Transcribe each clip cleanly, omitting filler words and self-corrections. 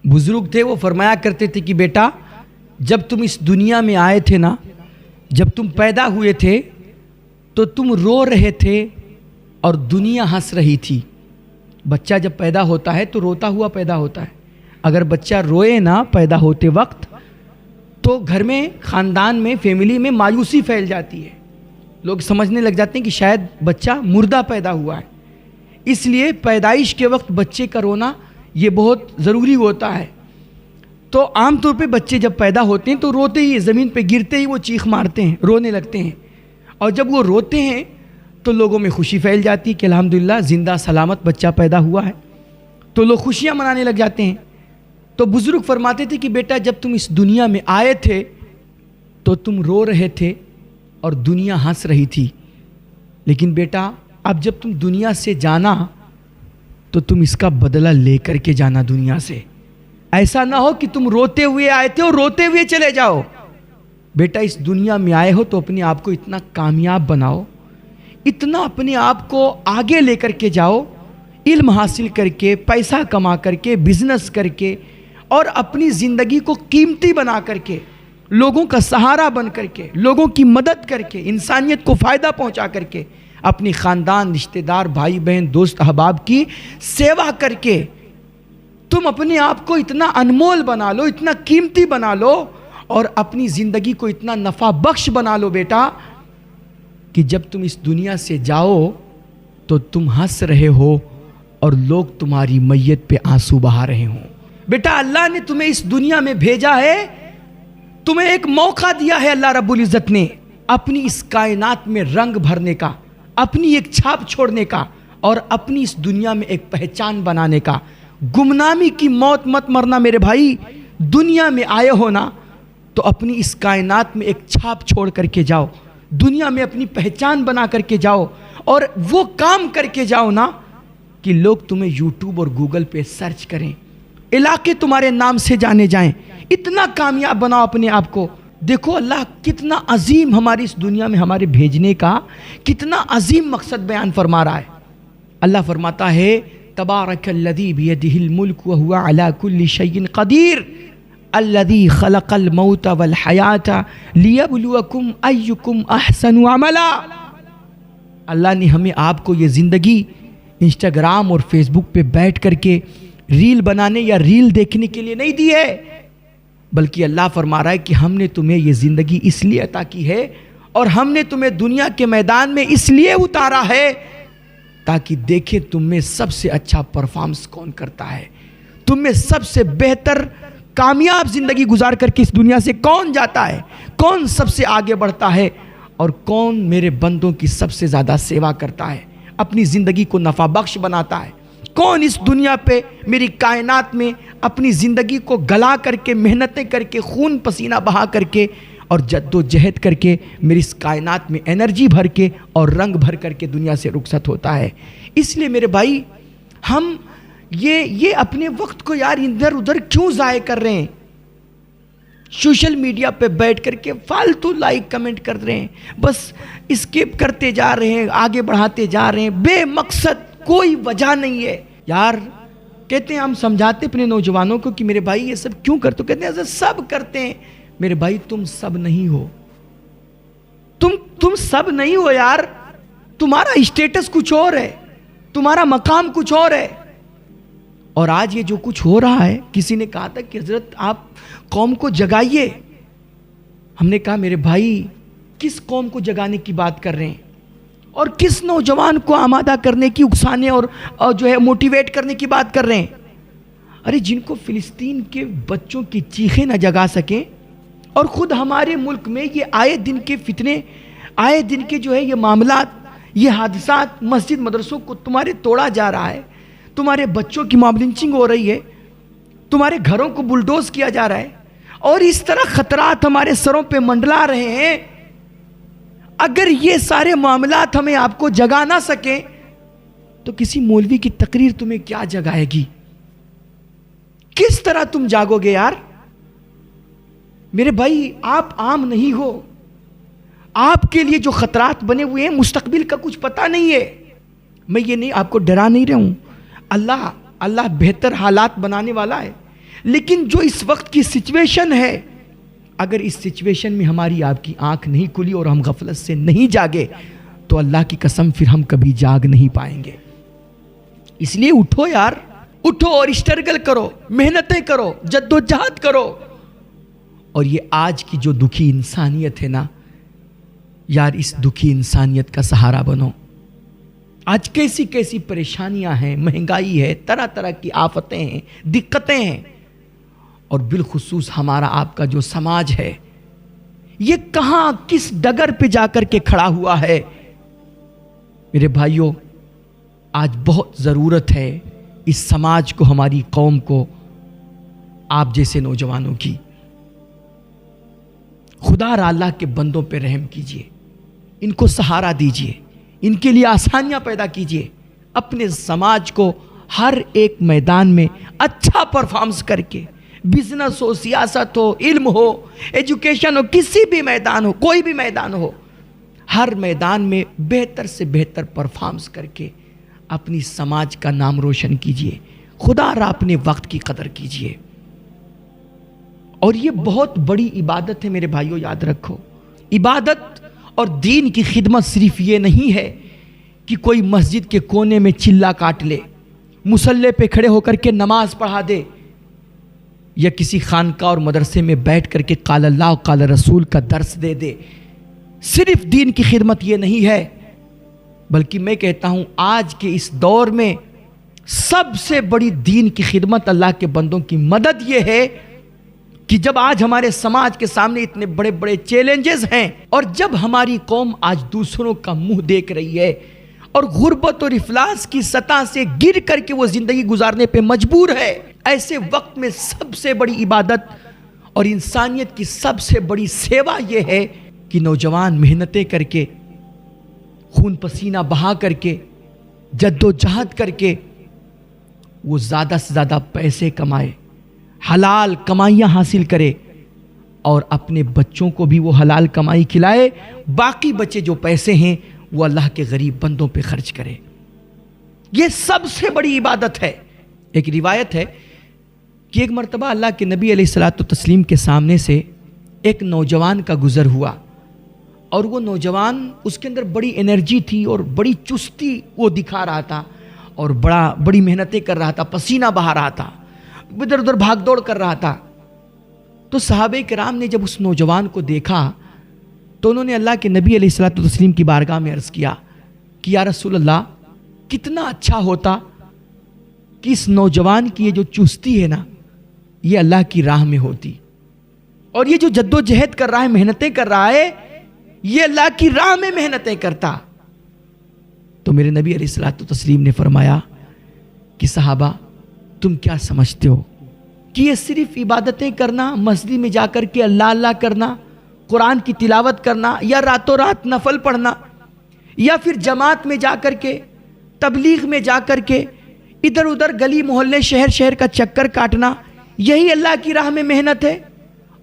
بزرگ تھے وہ فرمایا کرتے تھے کہ بیٹا جب تم اس دنیا میں آئے تھے نا، جب تم پیدا ہوئے تھے تو تم رو رہے تھے اور دنیا ہنس رہی تھی۔ بچہ جب پیدا ہوتا ہے تو روتا ہوا پیدا ہوتا ہے۔ اگر بچہ روئے نا پیدا ہوتے وقت تو گھر میں، خاندان میں، فیملی میں مایوسی پھیل جاتی ہے، لوگ سمجھنے لگ جاتے ہیں کہ شاید بچہ مردہ پیدا ہوا ہے۔ اس لیے پیدائش کے وقت بچے کا رونا یہ بہت ضروری ہوتا ہے۔ تو عام طور پہ بچے جب پیدا ہوتے ہیں تو روتے ہی، زمین پہ گرتے ہی وہ چیخ مارتے ہیں، رونے لگتے ہیں، اور جب وہ روتے ہیں تو لوگوں میں خوشی پھیل جاتی ہے کہ الحمدللہ زندہ سلامت بچہ پیدا ہوا ہے، تو لوگ خوشیاں منانے لگ جاتے ہیں۔ تو بزرگ فرماتے تھے کہ بیٹا جب تم اس دنیا میں آئے تھے تو تم رو رہے تھے اور دنیا ہنس رہی تھی، لیکن بیٹا اب جب تم دنیا سے جانا تو تم اس کا بدلہ لے کر کے جانا دنیا سے۔ ایسا نہ ہو کہ تم روتے ہوئے آئے تھے اور روتے ہوئے چلے جاؤ۔ بیٹا اس دنیا میں آئے ہو تو اپنے آپ کو اتنا کامیاب بناؤ، اتنا اپنے آپ کو آگے لے کر کے جاؤ، علم حاصل کر کے، پیسہ کما کر کے، بزنس کر کے، اور اپنی زندگی کو قیمتی بنا کر کے، لوگوں کا سہارا بن کر کے، لوگوں کی مدد کر کے، انسانیت کو فائدہ پہنچا کر کے، اپنی خاندان، رشتہ دار، بھائی بہن، دوست احباب کی سیوا کر کے تم اپنے آپ کو اتنا انمول بنا لو، اتنا قیمتی بنا لو، اور اپنی زندگی کو اتنا نفع بخش بنا لو بیٹا کہ جب تم اس دنیا سے جاؤ تو تم ہنس رہے ہو اور لوگ تمہاری میت پہ آنسو بہا رہے ہوں۔ بیٹا اللہ نے تمہیں اس دنیا میں بھیجا ہے، تمہیں ایک موقع دیا ہے اللہ رب العزت نے اپنی اس کائنات میں رنگ بھرنے کا، اپنی ایک چھاپ چھوڑنے کا، اور اپنی اس دنیا میں ایک پہچان بنانے کا۔ گمنامی کی موت مت مرنا میرے بھائی، دنیا میں آئے ہو نا تو اپنی اس کائنات میں ایک چھاپ چھوڑ کر کے جاؤ، دنیا میں اپنی پہچان بنا کر کے جاؤ، اور وہ کام کر کے جاؤ نا کہ لوگ تمہیں یوٹیوب اور گوگل پہ سرچ کریں، علاقے تمہارے نام سے جانے جائیں، اتنا کامیاب بناؤ اپنے آپ کو۔ دیکھو اللہ کتنا عظیم ہماری اس دنیا میں ہمارے بھیجنے کا کتنا عظیم مقصد بیان فرما رہا ہے۔ اللہ فرماتا ہے تبارک الذی بیدہ الملک وہو علی کل شیء قدیر الذی خلق الموت والحیاۃ لیبلوکم ایکم احسن عملا۔ اللہ نے ہمیں آپ کو یہ زندگی انسٹاگرام اور فیس بک پہ بیٹھ کر کے ریل بنانے یا ریل دیکھنے کے لیے نہیں دی ہے، بلکہ اللہ فرما رہا ہے کہ ہم نے تمہیں یہ زندگی اس لیے عطا کی ہے، اور ہم نے تمہیں دنیا کے میدان میں اس لیے اتارا ہے تاکہ دیکھیں تم میں سب سے اچھا پرفارمنس کون کرتا ہے، تم میں سب سے بہتر کامیاب زندگی گزار کر کے اس دنیا سے کون جاتا ہے، کون سب سے آگے بڑھتا ہے، اور کون میرے بندوں کی سب سے زیادہ سیوا کرتا ہے، اپنی زندگی کو نفع بخش بناتا ہے، کون اس دنیا پہ میری کائنات میں اپنی زندگی کو گلا کر کے، محنتیں کر کے، خون پسینہ بہا کر کے اور جد و جہد کر کے میری اس کائنات میں انرجی بھر کے اور رنگ بھر کر کے دنیا سے رخصت ہوتا ہے۔ اس لیے میرے بھائی ہم یہ اپنے وقت کو یار ادھر ادھر کیوں ضائع کر رہے ہیں؟ سوشل میڈیا پہ بیٹھ کر کے فالتو لائک کمنٹ کر رہے ہیں، بس اسکیپ کرتے جا رہے ہیں، آگے بڑھاتے جا رہے ہیں بے مقصد، کوئی وجہ نہیں ہے یار۔ کہتے ہیں ہم سمجھاتے اپنے نوجوانوں کو کہ میرے بھائی یہ سب کیوں کرتے ہو؟ کہتے ہیں ایسا سب کرتے ہیں۔ میرے بھائی تم سب نہیں ہو، تم سب نہیں ہو یار، تمہارا اسٹیٹس کچھ اور ہے، تمہارا مقام کچھ اور ہے۔ اور آج یہ جو کچھ ہو رہا ہے، کسی نے کہا تھا کہ حضرت آپ قوم کو جگائیے، ہم نے کہا میرے بھائی کس قوم کو جگانے کی بات کر رہے ہیں، اور کس نوجوان کو آمادہ کرنے کی، اکسانے اور جو ہے موٹیویٹ کرنے کی بات کر رہے ہیں؟ ارے جن کو فلسطین کے بچوں کی چیخیں نہ جگا سکیں، اور خود ہمارے ملک میں یہ آئے دن کے فتنے، آئے دن کے جو ہے یہ معاملات، یہ حادثات، مسجد مدرسوں کو تمہارے توڑا جا رہا ہے، تمہارے بچوں کی موب لنچنگ ہو رہی ہے، تمہارے گھروں کو بلڈوز کیا جا رہا ہے، اور اس طرح خطرات ہمارے سروں پہ منڈلا رہے ہیں۔ اگر یہ سارے معاملات ہمیں آپ کو جگا نہ سکیں تو کسی مولوی کی تقریر تمہیں کیا جگائے گی؟ کس طرح تم جاگو گے یار؟ میرے بھائی آپ عام نہیں ہو، آپ کے لیے جو خطرات بنے ہوئے ہیں مستقبل کا کچھ پتہ نہیں ہے۔ میں یہ نہیں آپ کو ڈرا نہیں رہا ہوں، اللہ بہتر حالات بنانے والا ہے، لیکن جو اس وقت کی سچویشن ہے، اگر اس سچویشن میں ہماری آپ کی آنکھ نہیں کھلی اور ہم غفلت سے نہیں جاگے تو اللہ کی قسم پھر ہم کبھی جاگ نہیں پائیں گے۔ اس لیے اٹھو یار، اٹھو اور اسٹرگل کرو، محنتیں کرو، جد و جہد کرو۔ اور یہ آج کی جو دکھی انسانیت ہے نا یار، اس دکھی انسانیت کا سہارا بنو۔ آج کیسی کیسی پریشانیاں ہیں، مہنگائی ہے، طرح طرح کی آفتیں ہیں، دقتیں ہیں، اور بالخصوص ہمارا آپ کا جو سماج ہے یہ کہاں کس ڈگر پہ جا کر کے کھڑا ہوا ہے۔ میرے بھائیوں، آج بہت ضرورت ہے اس سماج کو، ہماری قوم کو، آپ جیسے نوجوانوں کی۔ خدا را اللہ کے بندوں پہ رحم کیجئے، ان کو سہارا دیجئے، ان کے لیے آسانیاں پیدا کیجئے، اپنے سماج کو ہر ایک میدان میں اچھا پرفارمنس کر کے، بزنس ہو، سیاست ہو، علم ہو، ایجوکیشن ہو، کسی بھی میدان ہو، کوئی بھی میدان ہو، ہر میدان میں بہتر سے بہتر پرفارمنس کر کے اپنی سماج کا نام روشن کیجئے۔ خدا را اپنے وقت کی قدر کیجئے۔ اور یہ بہت بڑی عبادت ہے میرے بھائیوں، یاد رکھو۔ عبادت اور دین کی خدمت صرف یہ نہیں ہے کہ کوئی مسجد کے کونے میں چلا کاٹ لے، مصلی پہ کھڑے ہو کر کے نماز پڑھا دے، یا کسی خانقاہ اور مدرسے میں بیٹھ کر کے قال اللہ و قال رسول کا درس دے دے۔ صرف دین کی خدمت یہ نہیں ہے، بلکہ میں کہتا ہوں آج کے اس دور میں سب سے بڑی دین کی خدمت، اللہ کے بندوں کی مدد یہ ہے کہ جب آج ہمارے سماج کے سامنے اتنے بڑے بڑے چیلنجز ہیں، اور جب ہماری قوم آج دوسروں کا منہ دیکھ رہی ہے اور غربت اور افلاس کی سطح سے گر کر کے وہ زندگی گزارنے پہ مجبور ہے، ایسے وقت میں سب سے بڑی عبادت اور انسانیت کی سب سے بڑی سیوا یہ ہے کہ نوجوان محنتیں کر کے، خون پسینہ بہا کر کے، جد و جہد کر کے وہ زیادہ سے زیادہ پیسے کمائے، حلال کمائیاں حاصل کرے، اور اپنے بچوں کو بھی وہ حلال کمائی کھلائے، باقی بچے جو پیسے ہیں وہ اللہ کے غریب بندوں پہ خرچ کرے۔ یہ سب سے بڑی عبادت ہے۔ ایک روایت ہے کہ ایک مرتبہ اللہ کے نبی علیہ الصلوۃ والتسلیم کے سامنے سے ایک نوجوان کا گزر ہوا، اور وہ نوجوان، اس کے اندر بڑی انرجی تھی اور بڑی چستی وہ دکھا رہا تھا، اور بڑی محنتیں کر رہا تھا، پسینہ بہا رہا تھا، ادھر ادھر بھاگ دوڑ کر رہا تھا۔ تو صحابہ کرام نے جب اس نوجوان کو دیکھا تو انہوں نے اللہ کے نبی علیہ الصلوۃ والتسلیم کی بارگاہ میں عرض کیا کہ یا رسول اللہ، کتنا اچھا ہوتا کہ اس نوجوان کی یہ جو چستی ہے نا یہ اللہ کی راہ میں ہوتی، اور یہ جو جد و جہد کر رہا ہے، محنتیں کر رہا ہے، یہ اللہ کی راہ میں محنتیں کرتا۔ تو میرے نبی علیہ الصلوۃ والتسلیم نے فرمایا کہ صحابہ، تم کیا سمجھتے ہو کہ یہ صرف عبادتیں کرنا، مسجد میں جا کر کے اللہ اللہ کرنا، قرآن کی تلاوت کرنا، یا راتوں رات نفل پڑھنا، یا پھر جماعت میں جا کر کے، تبلیغ میں جا کر کے ادھر ادھر گلی محلے شہر کا چکر کاٹنا، یہی اللہ کی راہ میں محنت ہے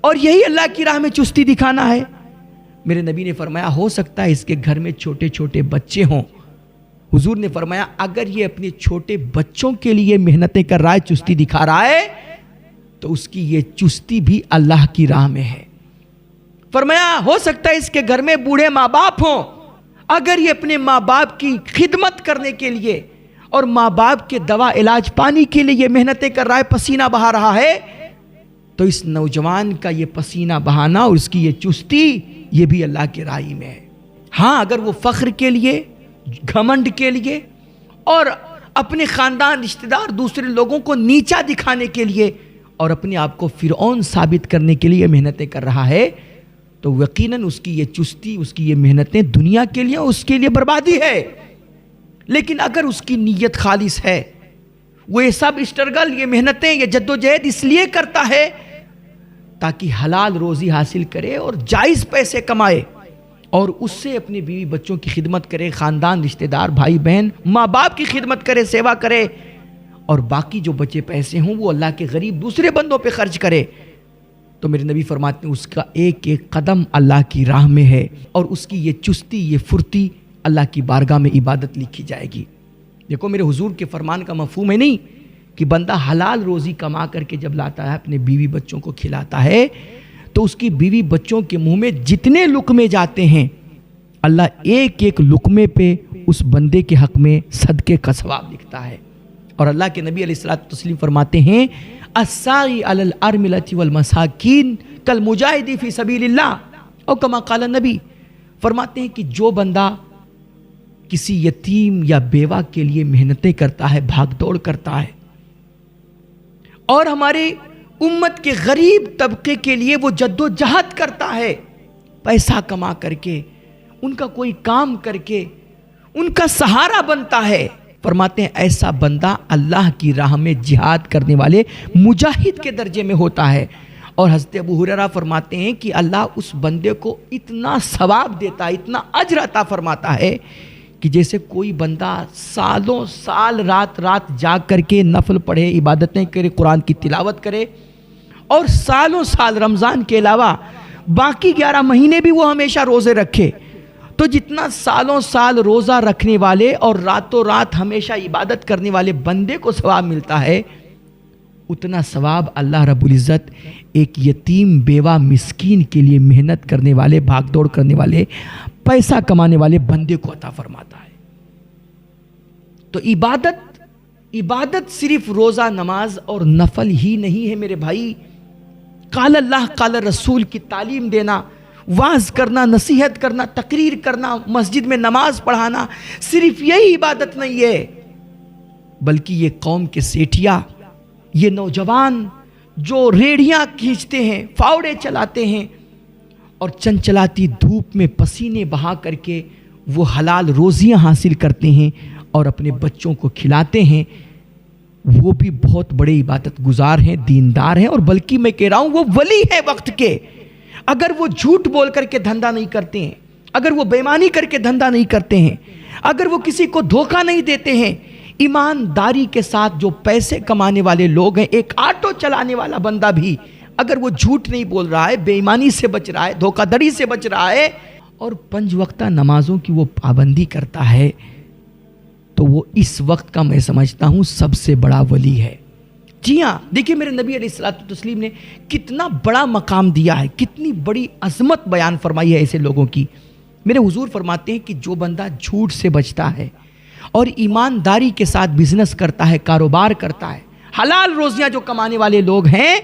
اور یہی اللہ کی راہ میں چستی دکھانا ہے؟ میرے نبی نے فرمایا ہو سکتا ہے اس کے گھر میں چھوٹے چھوٹے بچے ہوں۔ حضور نے فرمایا اگر یہ اپنے چھوٹے بچوں کے لیے محنتیں کر رہا ہے، چستی دکھا رہا ہے، تو اس کی یہ چستی بھی اللہ کی راہ میں ہے۔ فرمایا ہو سکتا ہے اس کے گھر میں بوڑھے ماں باپ ہوں، اگر یہ اپنے ماں باپ کی خدمت کرنے کے لیے اور ماں باپ کے دوا علاج پانے کے لیے یہ محنتیں کر رہا ہے، پسینہ بہا رہا ہے، تو اس نوجوان کا یہ پسینہ بہانا اور اس کی یہ چستی یہ بھی اللہ کی راہ میں ہے۔ ہاں، اگر وہ فخر کے لیے، گھمنڈ کے لیے اور اپنے خاندان، رشتہ دار، دوسرے لوگوں کو نیچا دکھانے کے لیے اور اپنے آپ کو فرعون ثابت کرنے کے لیے محنتیں کر رہا ہے، تو یقیناً اس کی یہ چستی، اس کی یہ محنتیں دنیا کے لیے، اس کے لیے بربادی ہے۔ لیکن اگر اس کی نیت خالص ہے، وہ یہ سب اسٹرگل، یہ محنتیں، یہ جد و جہد اس لیے کرتا ہے تاکہ حلال روزی حاصل کرے اور جائز پیسے کمائے، اور اس سے اپنے بیوی بچوں کی خدمت کرے، خاندان، رشتہ دار، بھائی بہن، ماں باپ کی خدمت کرے، سیوا کرے، اور باقی جو بچے پیسے ہوں وہ اللہ کے غریب دوسرے بندوں پہ خرچ کرے، تو میرے نبی فرماتے ہیں اس کا ایک ایک قدم اللہ کی راہ میں ہے، اور اس کی یہ چستی، یہ پھرتی اللہ کی بارگاہ میں عبادت لکھی جائے گی۔ دیکھو میرے حضور کے فرمان کا مفہوم ہے نہیں کہ بندہ حلال روزی کما کر کے جب لاتا ہے اپنے بیوی بچوں کو کھلاتا ہے تو اس کی بیوی بچوں کے منہ میں جتنے لقمے جاتے ہیں اللہ ایک ایک لقمے پہ اس بندے کے حق میں صدقے کا ثواب لکھتا ہے. اور اللہ کے نبی علیہ الصلوۃ والتسلیم فرماتے ہیں الساعی علی الارملۃ والمساکین کالمجاہد فی سبیل اللہ، اور کما قال النبی، فرماتے ہیں کہ جو بندہ کسی یتیم یا بیوہ کے لیے محنتیں کرتا ہے، بھاگ دوڑ کرتا ہے، اور ہمارے امت کے غریب طبقے کے لیے وہ جد و جہد کرتا ہے، پیسہ کما کر کے، ان کا کوئی کام کر کے ان کا سہارا بنتا ہے، فرماتے ہیں ایسا بندہ اللہ کی راہ میں جہاد کرنے والے مجاہد کے درجے میں ہوتا ہے. اور حضرت ابو ہریرہ فرماتے ہیں کہ اللہ اس بندے کو اتنا ثواب دیتا ہے، اتنا اجر عطا فرماتا ہے کہ جیسے کوئی بندہ سالوں سال رات رات جاگ کر کے نفل پڑھے، عبادتیں کرے، قرآن کی تلاوت کرے، اور سالوں سال رمضان کے علاوہ باقی 11 مہینے بھی وہ ہمیشہ روزے رکھے، تو جتنا سالوں سال روزہ رکھنے والے اور راتوں رات ہمیشہ عبادت کرنے والے بندے کو ثواب ملتا ہے، اتنا ثواب اللہ رب العزت ایک یتیم بیوہ مسکین کے لیے محنت کرنے والے، بھاگ دوڑ کرنے والے، پیسہ کمانے والے بندے کو عطا فرماتا ہے. تو عبادت صرف روزہ، نماز اور نفل ہی نہیں ہے میرے بھائی. قال اللہ قال رسول کی تعلیم دینا، واعظ کرنا، نصیحت کرنا، تقریر کرنا، مسجد میں نماز پڑھانا، صرف یہی عبادت نہیں ہے، بلکہ یہ قوم کے سیٹھیا، یہ نوجوان جو ریڑیاں کھینچتے ہیں، فاوڑے چلاتے ہیں اور چنچلاتی دھوپ میں پسینے بہا کر کے وہ حلال روزیاں حاصل کرتے ہیں اور اپنے بچوں کو کھلاتے ہیں، وہ بھی بہت بڑے عبادت گزار ہیں، دیندار ہیں، اور بلکہ میں کہہ رہا ہوں وہ ولی ہے وقت کے. اگر وہ جھوٹ بول کر کے دھندا نہیں کرتے ہیں، اگر وہ بے ایمانی کر کے دھندا نہیں کرتے ہیں، اگر وہ کسی کو دھوکہ نہیں دیتے ہیں، ایمانداری کے ساتھ جو پیسے کمانے والے لوگ ہیں، ایک آٹو چلانے والا بندہ بھی اگر وہ جھوٹ نہیں بول رہا ہے، بے ایمانی سے بچ رہا ہے، دھوکہ دڑی سے بچ رہا ہے، اور 5 وقتہ نمازوں کی وہ پابندی کرتا ہے، تو وہ اس وقت کا میں سمجھتا ہوں سب سے بڑا ولی ہے. جی ہاں، دیکھیے میرے نبی علیہ الصلوۃ والتسلیم نے کتنا بڑا مقام دیا ہے، کتنی بڑی عظمت بیان فرمائی ہے ایسے لوگوں کی. میرے حضور فرماتے ہیں کہ جو بندہ جھوٹ سے بچتا ہے اور ایمانداری کے ساتھ بزنس کرتا ہے، کاروبار کرتا ہے، حلال روزیاں جو کمانے والے لوگ ہیں،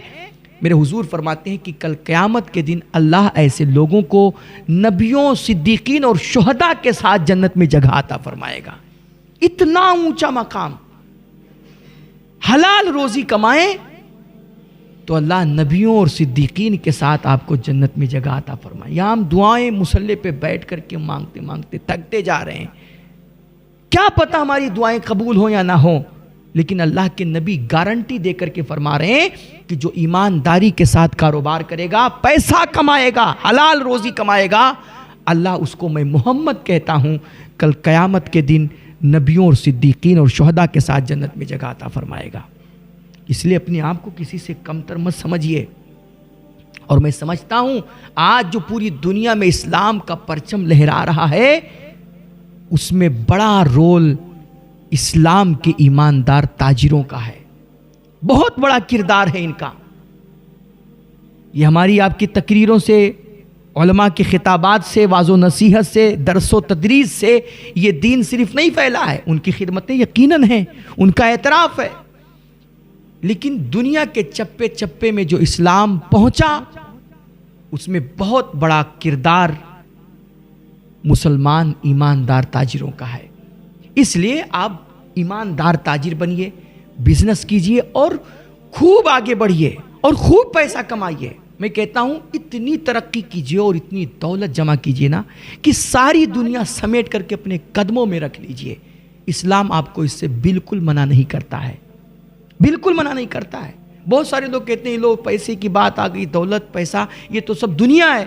میرے حضور فرماتے ہیں کہ کل قیامت کے دن اللہ ایسے لوگوں کو نبیوں، صدیقین اور شہداء کے ساتھ جنت میں جگہ عطا فرمائے گا. اتنا اونچا مقام. حلال روزی کمائیں تو اللہ نبیوں اور صدیقین کے ساتھ آپ کو جنت میں جگہ عطا فرمائے. یہاں ہم دعائیں مصلی پہ بیٹھ کر کے مانگتے مانگتے تھکتے جا رہے ہیں، کیا پتہ ہماری دعائیں قبول ہوں یا نہ ہوں، لیکن اللہ کے نبی گارنٹی دے کر کے فرما رہے ہیں کہ جو ایمانداری کے ساتھ کاروبار کرے گا، پیسہ کمائے گا، حلال روزی کمائے گا، اللہ اس کو میں محمد کہتا ہوں کل قیامت کے دن نبیوں اور صدیقین اور شہداء کے ساتھ جنت میں جگہ عطا فرمائے گا. اس لیے اپنے آپ کو کسی سے کمتر مت سمجھیے. اور میں سمجھتا ہوں آج جو پوری دنیا میں اسلام کا پرچم لہرا رہا ہے، اس میں بڑا رول اسلام کے ایماندار تاجروں کا ہے، بہت بڑا کردار ہے ان کا. یہ ہماری آپ کی تقریروں سے، علماء کے خطابات سے، واعظ و نصیحت سے، درس و تدریس سے یہ دین صرف نہیں پھیلا ہے، ان کی خدمتیں یقیناً ہیں، ان کا اعتراف ہے، لیکن دنیا کے چپے چپے میں جو اسلام پہنچا اس میں بہت بڑا کردار مسلمان ایماندار تاجروں کا ہے. اس لیے آپ ایماندار تاجر بنیے، بزنس کیجئے اور خوب آگے بڑھیے اور خوب پیسہ کمائیے. میں کہتا ہوں اتنی ترقی کیجئے اور اتنی دولت جمع کیجئے نا کہ ساری دنیا سمیٹ کر کے اپنے قدموں میں رکھ لیجئے. اسلام آپ کو اس سے بالکل منع نہیں کرتا ہے، بالکل منع نہیں کرتا ہے. بہت سارے لوگ کہتے ہیں لو پیسے کی بات آ گئی، دولت، پیسہ، یہ تو سب دنیا ہے.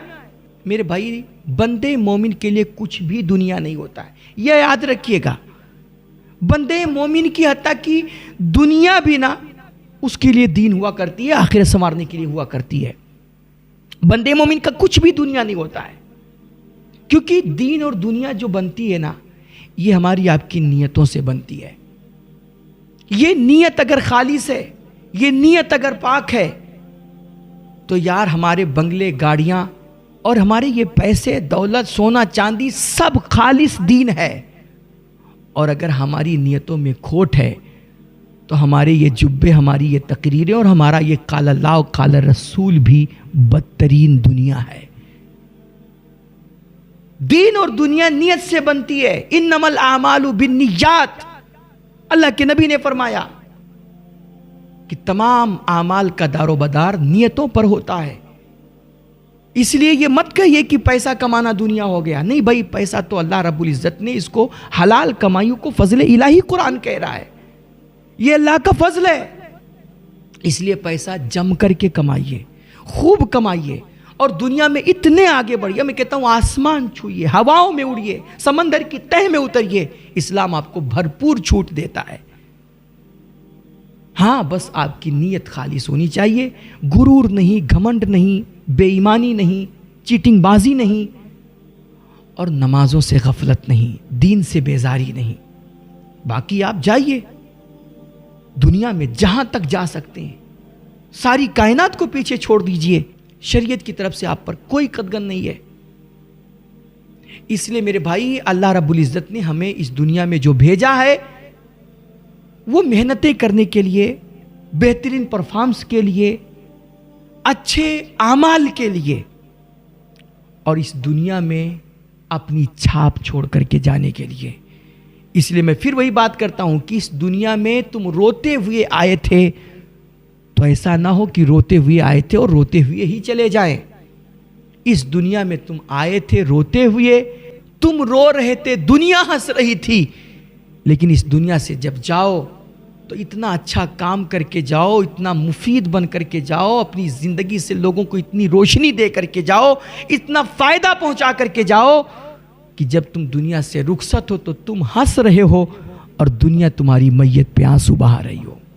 میرے بھائی، بندے مومن کے لیے کچھ بھی دنیا نہیں ہوتا ہے، یہ یاد رکھیے گا. بندے مومن کی حتیٰ کی دنیا بھی نا اس کے لیے دین ہوا کرتی ہے، آخرت سنوارنے کے لیے ہوا کرتی ہے. بندے مومن کا کچھ بھی دنیا نہیں ہوتا ہے، کیونکہ دین اور دنیا جو بنتی ہے نا، یہ ہماری آپ کی نیتوں سے بنتی ہے. یہ نیت اگر خالص ہے، یہ نیت اگر پاک ہے، تو یار ہمارے بنگلے، گاڑیاں اور ہمارے یہ پیسے، دولت، سونا چاندی سب خالص دین ہے۔ اور اگر ہماری نیتوں میں کھوٹ ہے تو ہمارے یہ جبے، ہماری یہ تقریریں اور ہمارا یہ قال اللہ و قال رسول بھی بدترین دنیا ہے۔ دین اور دنیا نیت سے بنتی ہے۔ انما الاعمال بالنیات، اللہ کے نبی نے فرمایا کہ تمام اعمال کا دار و بدار نیتوں پر ہوتا ہے۔ اس لیے یہ مت کہیے کہ پیسہ کمانا دنیا ہو گیا، نہیں بھائی، پیسہ تو اللہ رب العزت نے اس کو حلال کمائیوں کو فضل الہی قرآن کہہ رہا ہے، یہ اللہ کا فضل ہے۔ اس لیے پیسہ جم کر کے کمائیے، خوب کمائیے، اور دنیا میں اتنے آگے بڑھیے، میں کہتا ہوں آسمان چھوئیے، ہواؤں میں اڑیے، سمندر کی تہ میں اتریے، اسلام آپ کو بھرپور چھوٹ دیتا ہے۔ ہاں بس آپ کی نیت خالص ہونی چاہیے، غرور نہیں، گھمنڈ نہیں، بے ایمانی نہیں، چیٹنگ بازی نہیں، اور نمازوں سے غفلت نہیں، دین سے بیزاری نہیں۔ باقی آپ جائیے دنیا میں جہاں تک جا سکتے ہیں، ساری کائنات کو پیچھے چھوڑ دیجئے، شریعت کی طرف سے آپ پر کوئی قدغن نہیں ہے۔ اس لیے میرے بھائی، اللہ رب العزت نے ہمیں اس دنیا میں جو بھیجا ہے وہ محنتیں کرنے کے لیے، بہترین پرفارمنس کے لیے، اچھے اعمال کے لیے، اور اس دنیا میں اپنی چھاپ چھوڑ کر کے جانے کے لیے۔ اس لیے میں پھر وہی بات کرتا ہوں کہ اس دنیا میں تم روتے ہوئے آئے تھے، تو ایسا نہ ہو کہ روتے ہوئے آئے تھے اور روتے ہوئے ہی چلے جائیں۔ اس دنیا میں تم آئے تھے روتے ہوئے، تم رو رہے تھے، دنیا ہنس رہی تھی، لیکن اس دنیا سے جب جاؤ تو اتنا اچھا کام کر کے جاؤ، اتنا مفید بن کر کے جاؤ، اپنی زندگی سے لوگوں کو اتنی روشنی دے کر کے جاؤ، اتنا فائدہ پہنچا کر کے جاؤ کہ جب تم دنیا سے رخصت ہو تو تم ہنس رہے ہو اور دنیا تمہاری میت پہ آنسو بہا رہی ہو۔